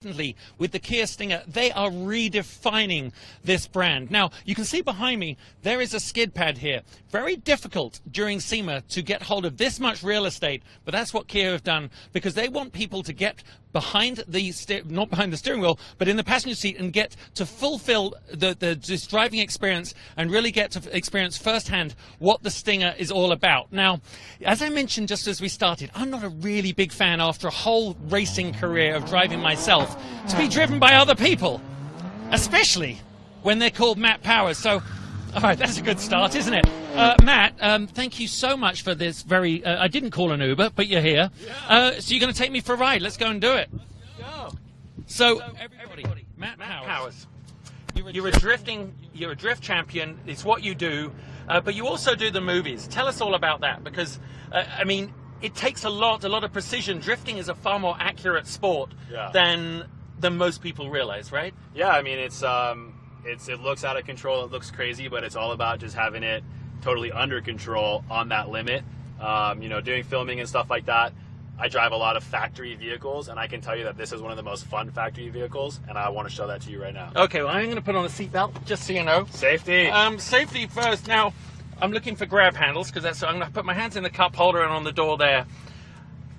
With the Kia Stinger, they are redefining this brand. Now, you can see behind me, there is a skid pad here. Very difficult during SEMA to get hold of this much real estate, but that's what Kia have done, because they want people to get behind the, not behind the steering wheel, but in the passenger seat and get to fulfill this driving experience and really get to experience firsthand what the Stinger is all about. Now, as I mentioned just as we started, I'm not a really big fan after a whole racing career of driving myself to be driven by other people, especially when they're called Matt Powers. So, all right, that's a good start, isn't it? Matt, thank you so much for this very, I didn't call an Uber, but you're here. So you're going to take me for a ride. Let's go and do it. Let's go. So, everybody, Matt Powers. You're a drift champion. It's what you do, but you also do the movies. Tell us all about that, because, I mean, it takes a lot of precision. Drifting is a far more accurate sport than most people realize, right? Yeah, I mean, it looks out of control, it looks crazy, but it's all about just having it totally under control on that limit. You know, doing filming and stuff like that. I drive a lot of factory vehicles, and I can tell you that this is one of the most fun factory vehicles, and I want to show that to you right now. Okay, well, I'm going to put on a seatbelt, just so you know. Safety. Safety first. Now, I'm looking for grab handles, because I'm going to put my hands in the cup holder and on the door there.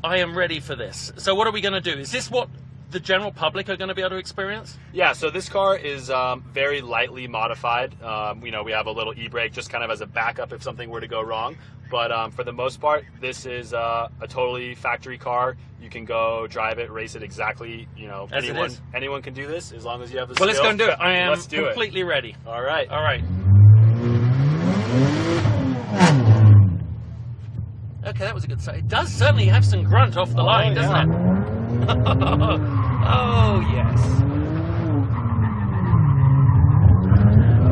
I am ready for this. So what are we going to do? Is this what the general public are going to be able to experience? Yeah, so this car is very lightly modified. You know, we have a little e-brake just kind of as a backup if something were to go wrong. But for the most part, this is a totally factory car. You can go drive it, race it exactly, you know, anyone can do this as long as you have the skill. Well, let's go and do it. I am completely ready. All right. All right. Okay, that was a good start. It does certainly have some grunt off the line, doesn't it? Oh, yes.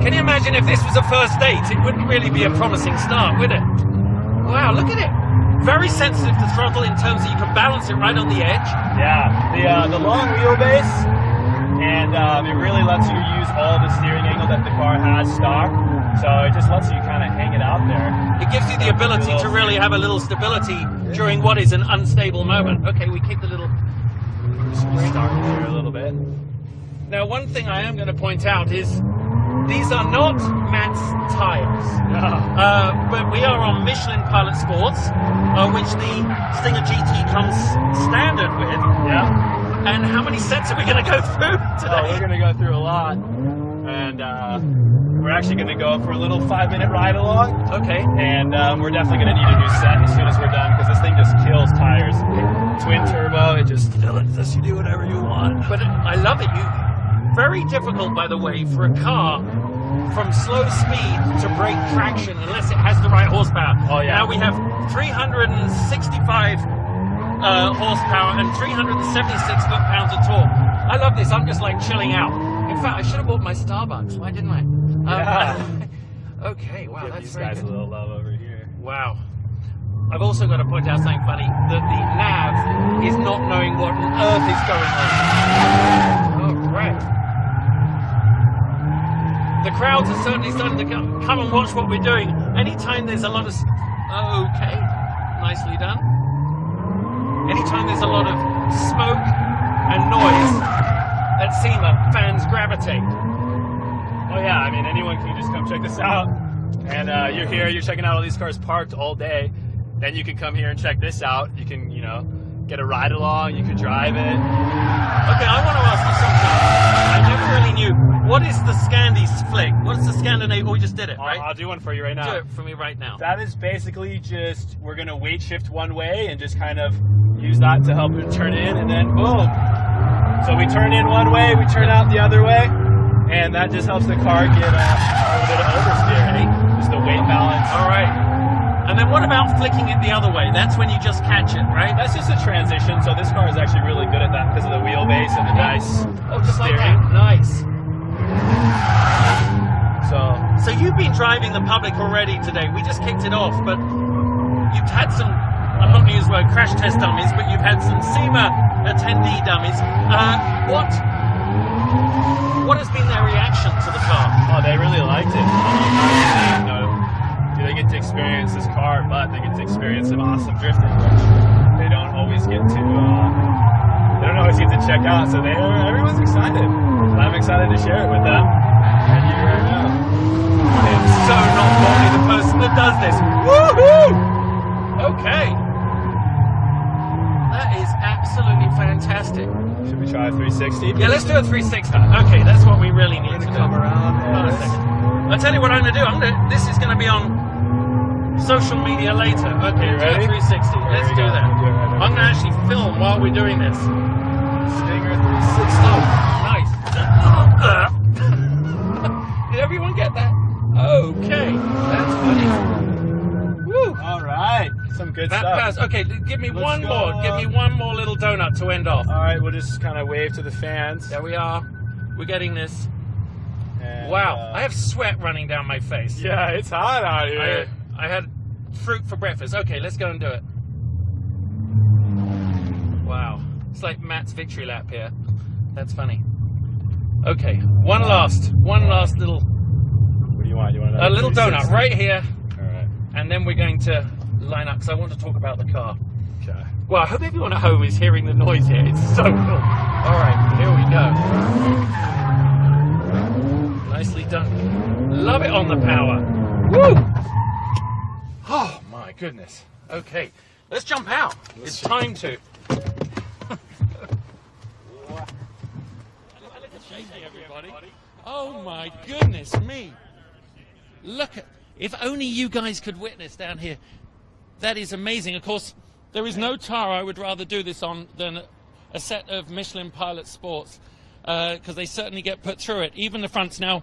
Can you imagine if this was a first date? It wouldn't really be a promising start, would it? Wow, look at it. Very sensitive to throttle in terms that you can balance it right on the edge. Yeah, the long wheelbase, and it really lets you use all the steering angle that the car has stock. So it just lets you kind of hang it out there. It gives you the ability to really have a little stability during what is an unstable moment. Okay, we kick the little... Start here a little bit. Now, one thing I am going to point out is these are not Matt's tires. But we are on Michelin Pilot Sports, which the Stinger GT comes standard with. Yeah. And how many sets are we going to go through today? We're going to go through a lot. And we're actually going to go for a little 5-minute ride along. Okay. And we're definitely going to need a new set as soon as we're done, because this thing just kills tires. Twin turbo, it just lets you do whatever you want. But I love it. Very difficult, by the way, for a car from slow speed to break traction unless it has the right horsepower. Oh, yeah. Now we have 365 horsepower and 376 foot-pounds of torque. I love this. I'm just like chilling out. In fact, I should have bought my Starbucks. Why didn't I? Okay, wow, Give that's these very guys good. a little love over here. Wow. I've also got to point out something funny, that the nav is not knowing what on earth is going on. All right. The crowds are certainly starting to come and watch what we're doing. Anytime there's a lot of... Okay, nicely done. Anytime there's a lot of smoke and noise, at SEMA, fans gravitate. Oh yeah, I mean, anyone can just come check this out. And you're here, you're checking out all these cars parked all day. Then you can come here and check this out. You can, you know, get a ride along, you can drive it. Okay, I want to ask you something. I never really knew. What is the Scandi flick? What's the Scandinavian? Oh, we just did it, right? I'll do one for you right now. Do it for me right now. That is basically just, we're going to weight shift one way and just kind of use that to help it turn in, and then boom. So we turn in one way, we turn out the other way, and that just helps the car get a little bit of oversteer. Just the weight balance. All right. And then what about flicking it the other way? That's when you just catch it, right? That's just a transition. So this car is actually really good at that because of the wheelbase and the nice just steering. like that. Nice. So So you've been driving the public already today. We just kicked it off, but you've had some, I'm not going to use the word crash test dummies, but you've had some SEMA attendee dummies. What has been their reaction to the car? Oh, they really liked it. They get to experience this car, but they get to experience some awesome drifting, which they don't always get to they don't always get to check out, so everyone's excited. I'm excited to share it with them. And you right now. I'm so not normally the person that does this. Woohoo! Okay. That is absolutely fantastic. Should we try a 360? Yeah, let's do a 360. Okay, that's what we really need to do. Come around. Hold on a second. I'll tell you what I'm going to do. This is going to be on social media later. Okay, do a 360. Let's do that. I'm going to actually film while we're doing this. Stinger 360. Nice. Did everyone get that? Okay, that's funny. Woo! All right, some good That stuff. passed. Okay, give me one go, more. Give me one more little donut to end off. All right, we'll just kind of wave to the fans. There we are. We're getting this. And, Wow, I have sweat running down my face. Yeah, it's hot out here. I had fruit for breakfast. Okay, let's go and do it. Wow, it's like Matt's victory lap here. That's funny. Okay, one last little. What do you want? You want A little donut 360? right here, All right. and then we're going to line up because I want to talk about the car. Okay. Well, I hope everyone at home is hearing the noise here. It's so cool. All right, here we go. Nicely done. Love it on the power. Woo! Oh my goodness. Okay, let's jump out. It's time to. Everybody. Oh my goodness me. Look at, if only you guys could witness down here. That is amazing. Of course, there is no tar I would rather do this on than a set of Michelin Pilot Sports, because they certainly get put through it, even the fronts. Now,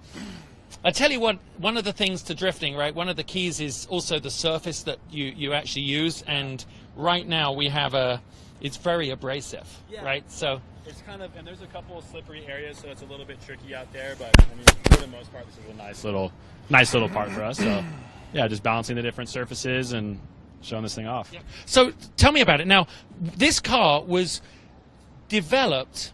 I tell you what, one of the things to drifting, right, one of the keys is also the surface that you actually use, and right now we have it's very abrasive, right? So It's kind of, and there's a couple of slippery areas, so it's a little bit tricky out there. But I mean, for the most part, this is a nice little part for us. So, yeah, just balancing the different surfaces and showing this thing off. yeah. So tell me about it. Now, this car was developed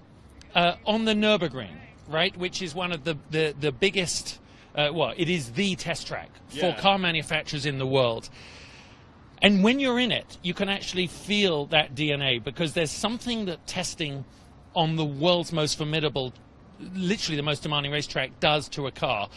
on the Nürburgring, right, which is one of the biggest. It is the test track for car manufacturers in the world. And when you're in it, you can actually feel that DNA, because there's something that testing on the world's most formidable, literally the most demanding racetrack does to a car.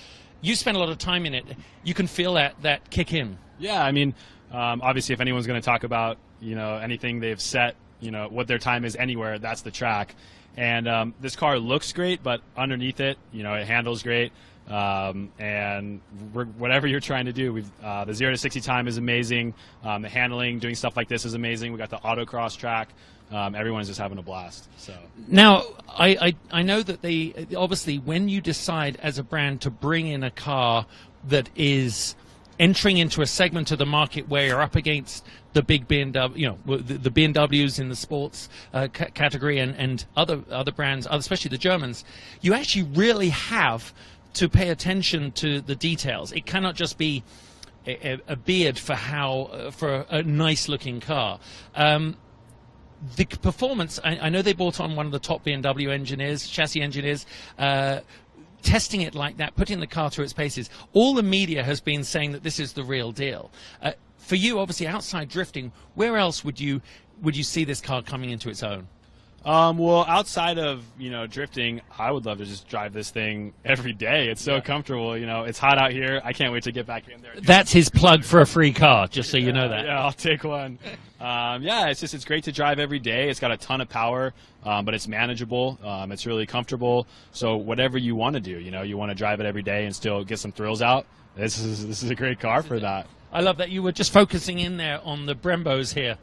You spend a lot of time in it. You can feel that kick in. Yeah, I mean, obviously, if anyone's going to talk about anything they've set, what their time is anywhere, that's the track. And this car looks great, but underneath it, it handles great. And whatever you're trying to do, the 0 to 60 time is amazing. The handling, doing stuff like this is amazing. We got the autocross track. Everyone's just having a blast. So now, I know that obviously when you decide as a brand to bring in a car that is entering into a segment of the market where you're up against the big BMW, the BMWs in the sports category and other brands, especially the Germans, you actually really have to pay attention to the details. It cannot just be a beard for a nice looking car. The performance, I know they brought on one of the top BMW engineers, chassis engineers, testing it like that, putting the car through its paces. All the media has been saying that this is the real deal. For you, obviously, outside drifting, where else would you see this car coming into its own? Well, outside of drifting, I would love to just drive this thing every day. It's so comfortable. It's hot out here. I can't wait to get back in there. That's his plug for a free car, just so you know that. Yeah, I'll take one. It's great to drive every day. It's got a ton of power, but it's manageable. It's really comfortable. So whatever you want to do, you want to drive it every day and still get some thrills out. This is a great car for that. I love that you were just focusing in there on the Brembos here.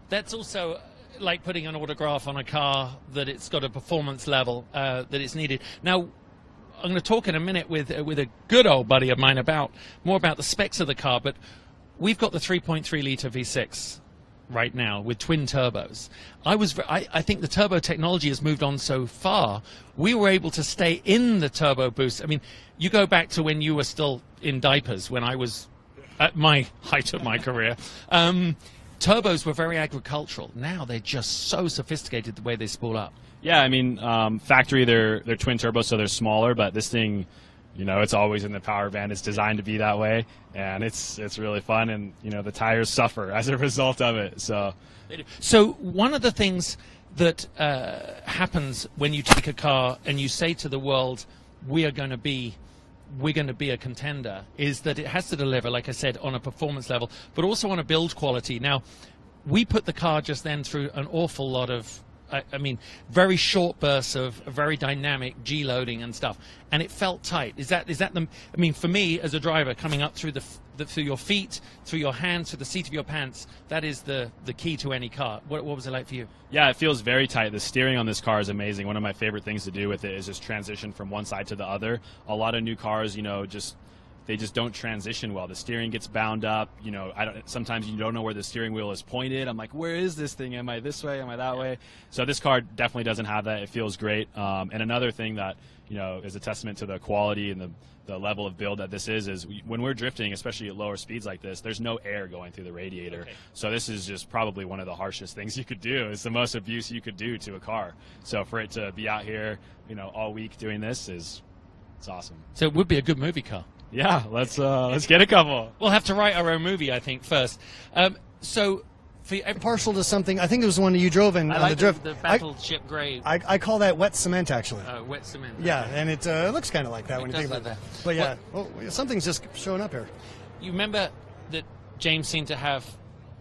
That's also like putting an autograph on a car, that it's got a performance level that it's needed. Now, I'm going to talk in a minute with a good old buddy of mine more about the specs of the car, but we've got the 3.3 litre V6 right now with twin turbos. I think the turbo technology has moved on so far. We were able to stay in the turbo boost. I mean, you go back to when you were still in diapers, when I was at my height of my career. Turbos were very agricultural. Now they're just so sophisticated the way they spool up. Yeah, I mean, factory, they're twin turbos, so they're smaller, but this thing, it's always in the power band. It's designed to be that way, and it's really fun, and, the tires suffer as a result of it. So one of the things that happens when you take a car and you say to the world, we're going to be a contender, is that it has to deliver, like I said, on a performance level, but also on a build quality. Now, we put the car just then through an awful lot of, I mean, very short bursts of very dynamic G-loading and stuff, and it felt tight. Is that the? I mean, for me as a driver, coming up through through your feet, through your hands, through the seat of your pants, that is the key to any car. What was it like for you? Yeah, it feels very tight. The steering on this car is amazing. One of my favorite things to do with it is just transition from one side to the other. A lot of new cars, they just don't transition well. The steering gets bound up. Sometimes you don't know where the steering wheel is pointed. I'm like, where is this thing? Am I this way? Am I that way? So this car definitely doesn't have that. It feels great. And another thing that is a testament to the quality and the level of build that this is when we're drifting, especially at lower speeds like this, there's no air going through the radiator. Okay. So this is just probably one of the harshest things you could do. It's the most abuse you could do to a car. So for it to be out here, all week doing this it's awesome. So it would be a good movie car. Yeah, let's get a couple. We'll have to write our own movie, I think, first. So, partial to something. I think it was the one you drove in I on like the drift. the battleship grey. I call that wet cement, actually. Wet cement. Yeah, and it looks kind of like that when you does think about like it. that. But yeah, something's just showing up here. You remember that James seemed to have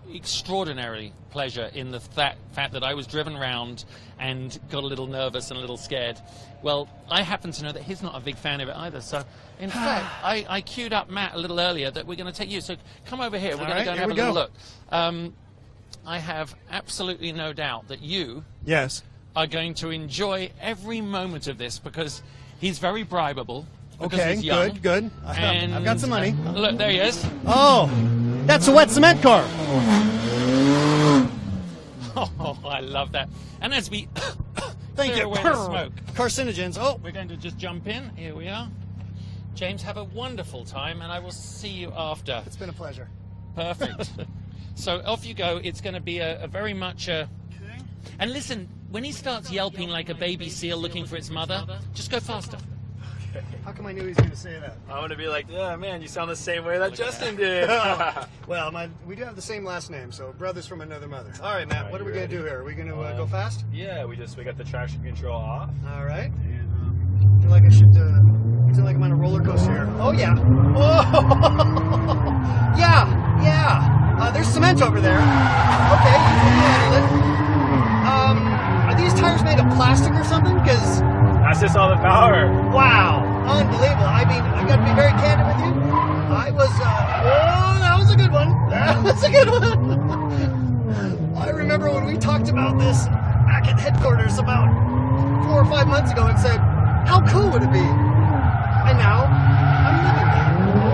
extraordinary pleasure in the fact that I was driven around and got a little nervous and a little scared. Well, I happen to know that he's not a big fan of it either. So, in fact, I queued up Matt a little earlier that we're going to take you. So come over here. We're going to go and have a little look. I have absolutely no doubt that you are going to enjoy every moment of this because he's very bribable. Okay, he's young, good. I've got some money. Look, there he is. Oh, that's a wet cement car. Oh, I love that. And as we Thank clear you. away the smoke, Carcinogens. Oh, we're going to just jump in. Here we are. James, have a wonderful time, and I will see you after. it's been a pleasure. Perfect. So off you go. It's going to be a very much a... And listen, when he starts yelping like a baby seal looking for its mother, just go faster. How come I knew he was going to say that? I want to be like, yeah, man, you sound the same way that Justin did. Well, we do have the same last name, so brothers from another mother. All right, Matt, what are we going to do here? Are we going to go fast? Yeah, we got the traction control off. All right. I feel like I should feel like I'm on a roller coaster here. Oh, yeah. Oh! yeah. There's cement over there. Okay, you can handle it. Are these tires made of plastic or something? Because... That's just all the power. Wow, unbelievable. I mean, I got to be very candid with you. I was, that was a good one. That was a good one. I remember when we talked about this back at headquarters about 4 or 5 months ago and said, how cool would it be? And now, I'm living it.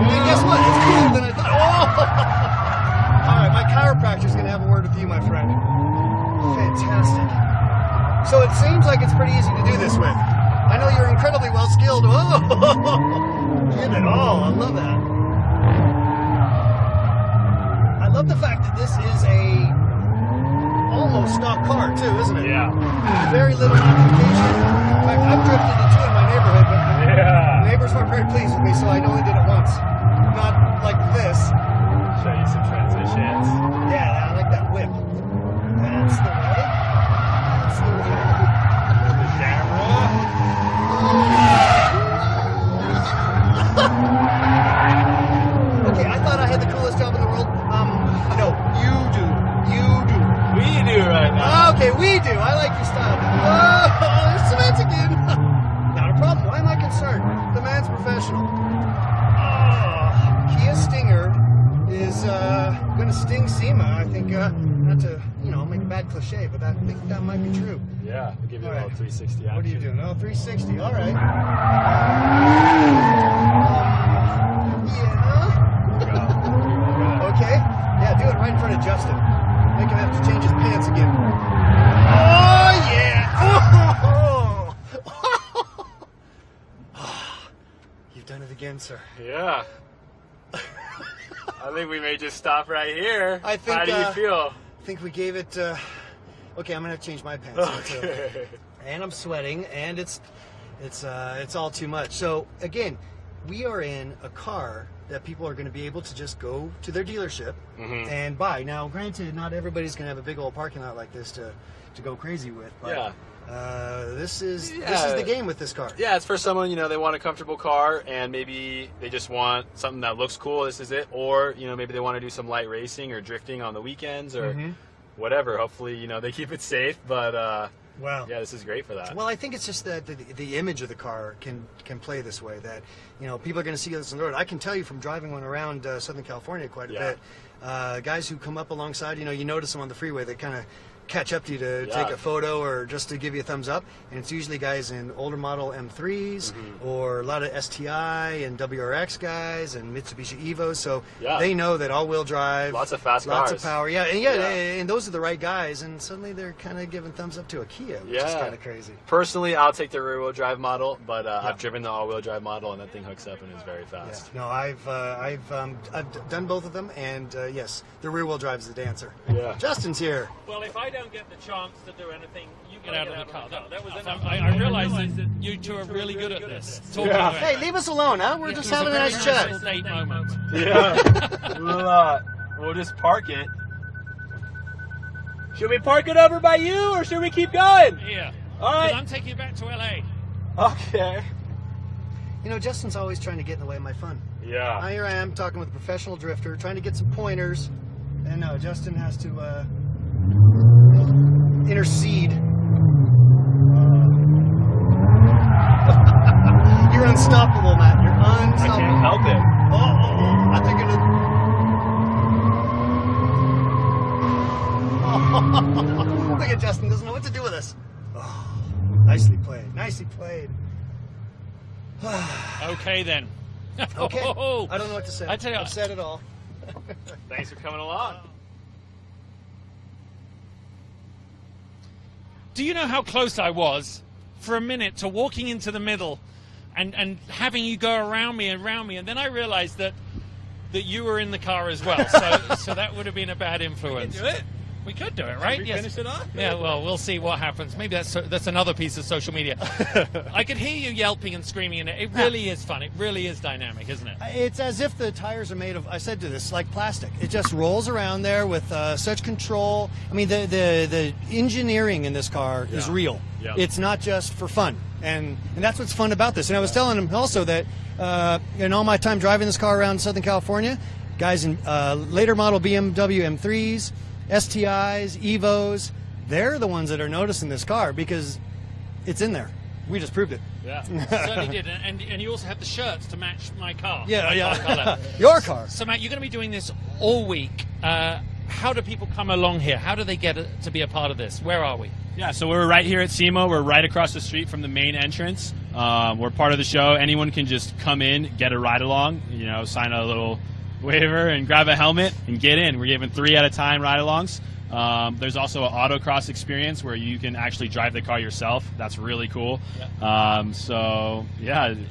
And guess what? It's cooler than I thought. Oh! All right, my chiropractor's going to have a word with you, my friend. Fantastic. So it seems like it's pretty easy to do this with. I know you're incredibly well skilled. Oh, get it all. I love that. I love the fact that this is a almost stock car too, isn't it? Yeah. Very little modification. In fact, I've drifted it too in my neighborhood, but the neighbors weren't very pleased with me, so I only did it once. Not like this. Show you some transitions. Yeah, I like that whip. That's the way. That's the way. The camera. Okay, I thought I had the coolest job in the world. No, you do. We do right now. Okay, we do. I like your style. Oh, there's cement again. Not a problem. Why am I concerned? The man's professional. Oh, Kia Stinger is going to sting SEMA. I think, not to, make a bad cliche, but I think that might be true. Yeah, we'll give you a little 360 action. What are you doing? Oh, 360. All right. Yeah. Okay. Yeah, do it right in front of Justin. Make him have to change his pants again. Oh, yeah. Oh. You've done it again, sir. Yeah. I think we may just stop right here. I think, how do you feel? I think we gave it... Okay, I'm going to have to change my pants. Okay. And I'm sweating, and it's all too much. So, again, we are in a car that people are going to be able to just go to their dealership and buy. Now, granted, not everybody's going to have a big old parking lot like this to go crazy with, but this is the game with this car. Yeah, it's for someone, you know, they want a comfortable car and maybe they just want something that looks cool, this is it, or, you know, maybe they want to do some light racing or drifting on the weekends or whatever. Hopefully, you know, they keep it safe, but Wow. yeah, this is great for that. Well, I think it's just that the image of the car can play this way. That, you know, people are going to see this on the road. I can tell you from driving one around Southern California quite a bit. Guys who come up alongside, you know, you notice them on the freeway. They kind of catch up to you to take a photo or just to give you a thumbs up. And it's usually guys in older model M3s or a lot of STI and WRX guys and Mitsubishi Evos. So they know that all-wheel drive, lots of fast lots cars. of power. And those are the right guys. And suddenly they're kind of giving thumbs up to a Kia, which is kind of crazy. Personally, I'll take the rear-wheel drive model, but I've driven the all-wheel drive model, and that thing hooks up and is very fast. No, I've done both of them, and yes, the rear-wheel drive is the dancer. Yeah. Justin's here. Well, if I don't get the chance to do anything, you Get out of the car. That was enough. I realize that you two are really good at this. Talking about Hey, leave us alone, huh? We're just having a nice chat. Date moment. Yeah. We'll just park it. Should we park it over by you, or should we keep going? Yeah. All right. 'Cause I'm taking you back to LA. Okay. You know, Justin's always trying to get in the way of my fun. Yeah. Here I am talking with a professional drifter, trying to get some pointers, and no, Justin has to intercede. You're unstoppable, Matt. You're I unstoppable. can't help it. I think it. Look at Justin, doesn't know what to do with us. Oh, nicely played. Nicely played. Okay then. Okay. Oh, I don't know what to say. I tell you, I've said it all. Thanks for coming along. do you know how close I was for a minute to walking into the middle and having you go around me, and then I realized that you were in the car as well. So that would have been a bad influence. We can do it. We could do it, right? Should we finish it off? Yeah, well, we'll see what happens. Maybe that's another piece of social media. I could hear you yelping and screaming, and it really is fun. It really is dynamic, isn't it? It's as if the tires are made of, I said to this, like plastic. It just rolls around there with such control. I mean, the engineering in this car is real. Yeah. It's not just for fun. And that's what's fun about this. And I was telling him also that in all my time driving this car around Southern California, guys in later model BMW M3s, STIs, Evos, they're the ones that are noticing this car because it's in there. We just proved it. Yeah, certainly did. And you also have the shirts to match my car. Yeah, my yeah. car color. Your car. So, Matt, you're going to be doing this all week. How do people come along here? How do they get to be a part of this? Where are we? Yeah, so we're right here at SEMA. We're right across the street from the main entrance. We're part of the show. Anyone can just come in, get a ride along, sign a little waiver and grab a helmet and get in. We're giving 3 at a time ride-alongs. There's also an autocross experience where you can actually drive the car yourself. That's really cool. Yeah.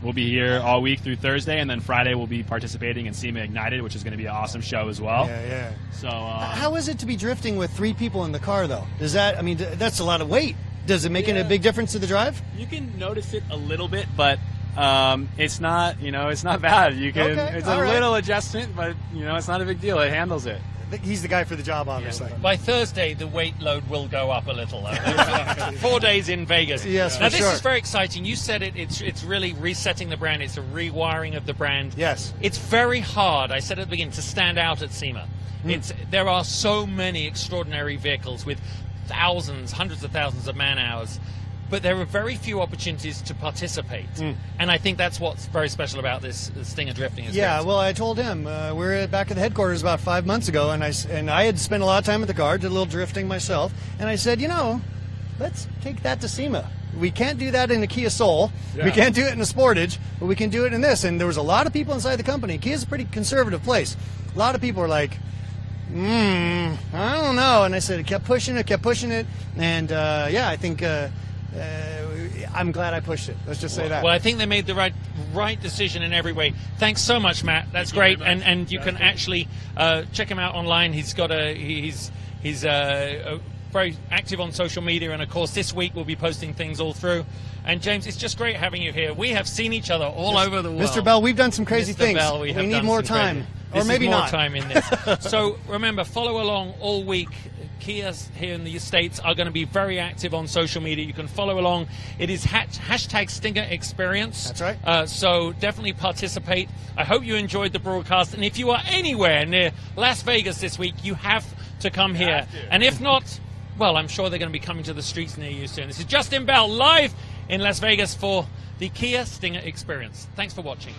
We'll be here all week through Thursday, and then Friday we'll be participating in SEMA Ignited, which is going to be an awesome show as well. Yeah. So how is it to be drifting with 3 people in the car, though? That's a lot of weight. Does it make a big difference to the drive? You can notice it a little bit, but it's not, it's not bad. You can, it's a little adjustment, but it's not a big deal. It handles it. He's the guy for the job, obviously. By Thursday, the weight load will go up a little. 4 days in Vegas. Yes, now, for this sure. is very exciting. You said it's really resetting the brand. It's a rewiring of the brand. Yes. It's very hard, I said at the beginning, to stand out at SEMA. There are so many extraordinary vehicles with thousands, hundreds of thousands of man-hours, but there are very few opportunities to participate. And I think that's what's very special about this Stinger drifting experience. Yeah, well, I told him, we were back at the headquarters about 5 months ago, and I had spent a lot of time at the car, did a little drifting myself, and I said, let's take that to SEMA. We can't do that in a Kia Soul. Yeah. We can't do it in a Sportage, but we can do it in this. And there was a lot of people inside the company. Kia's a pretty conservative place. A lot of people were like, I don't know. And I said, I kept pushing it. And, I think... I'm glad I pushed it. Let's just say that. Well, I think they made the right decision in every way. Thanks so much, Matt. That's great. And you can actually check him out online. He's got he's very active on social media, and of course this week we'll be posting things all through. And James, it's just great having you here. We have seen each other all over the world. Mr. Bell, we've done some crazy Mr. things. Bell, we need more time. Or maybe more not. time in this. So remember, follow along all week. Kia here in the States are going to be very active on social media. You can follow along. It is hashtag Stinger Experience. That's right. So definitely participate. I hope you enjoyed the broadcast. And if you are anywhere near Las Vegas this week, you have to come here. And if not, well, I'm sure they're going to be coming to the streets near you soon. This is Justin Bell live in Las Vegas for the Kia Stinger Experience. Thanks for watching.